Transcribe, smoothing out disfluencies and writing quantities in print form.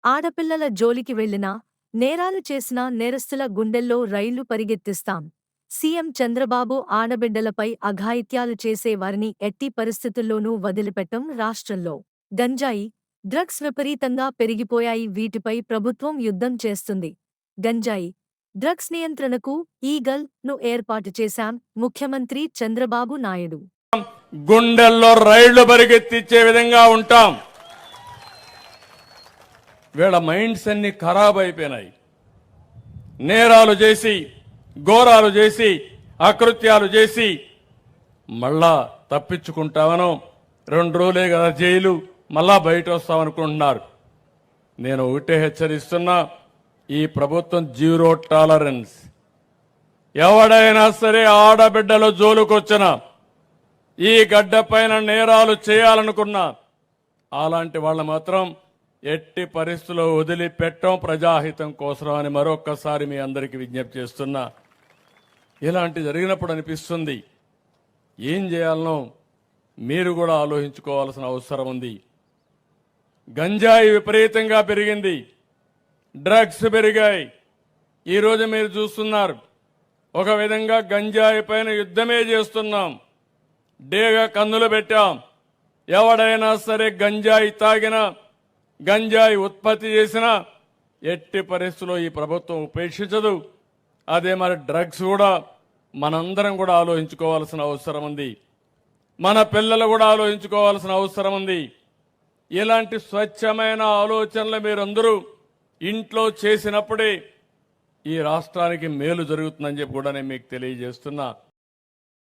ఆడపిల్లల జోలికి వెళ్లినా, నేరాలు చేసిన నేరస్తుల గుండెల్లో రైళ్లు పరిగెత్తిస్తాం. సీఎం చంద్రబాబు ఆడబిడ్డలపై అఘాయిత్యాలు చేసే వారిని ఎట్టి పరిస్థితుల్లోనూ వదిలిపెట్టం. రాష్ట్రంలో గంజాయి, డ్రగ్స్ విపరీతంగా పెరిగిపోయాయి. వీటిపై ప్రభుత్వం యుద్ధం చేస్తుంది. గంజాయి, డ్రగ్స్ నియంత్రణకు ఈగల్ ను ఏర్పాటు చేశాం ముఖ్యమంత్రి చంద్రబాబు నాయుడు. గుండెల్లో రైళ్లు పరిగెత్తిచ్చే విధంగా ఉంటాం. వీళ్ళ మైండ్స్ అన్ని ఖరాబ్ అయిపోయినాయి. నేరాలు చేసి, ఘోరాలు చేసి, అకృత్యాలు చేసి మళ్ళా తప్పించుకుంటామనో 2 రోజులే కదా జైలు, మళ్ళా బయట వస్తామనుకుంటున్నారు. నేను ఒకటే హెచ్చరిస్తున్నా, ఈ ప్రభుత్వం జీరో టాలరెన్స్. ఎవడైనా సరే ఆడబిడ్డల జోలుకొచ్చినా, ఈ గడ్డ పైన నేరాలు చేయాలనుకున్నా అలాంటి వాళ్ళు మాత్రం ఎట్టి పరిస్థితుల్లో వదిలిపెట్టం, ప్రజాహితం కోసం అని మరొక్కసారి మీ అందరికీ విజ్ఞప్తి చేస్తున్నా. ఇలాంటి జరిగినప్పుడు అనిపిస్తుంది, ఏం చేయాలనో మీరు కూడా ఆలోచించుకోవాల్సిన అవసరం ఉంది. గంజాయి విపరీతంగా పెరిగింది, డ్రగ్స్ పెరిగాయి. ఈరోజు మీరు చూస్తున్నారు, ఒక విధంగా గంజాయి పైన యుద్ధమే చేస్తున్నాం. డేగా కన్నులు పెట్టాం. ఎవడైనా సరే గంజాయి తాగినా, గంజాయి ఉత్పత్తి చేసినా ఎట్టి పరిస్థితుల్లో ఈ ప్రభుత్వం ఉపేక్షించదు. అదే మరి డ్రగ్స్ కూడా మనందరం కూడా ఆలోచించుకోవాల్సిన అవసరం ఉంది. మన పిల్లలు కూడా ఆలోచించుకోవాల్సిన అవసరం ఉంది. ఇలాంటి స్వచ్ఛమైన ఆలోచనలు మీరందరూ ఇంట్లో చేసినప్పుడే ఈ రాష్ట్రానికి మేలు జరుగుతుందని చెప్పి కూడా నేను మీకు తెలియజేస్తున్నా.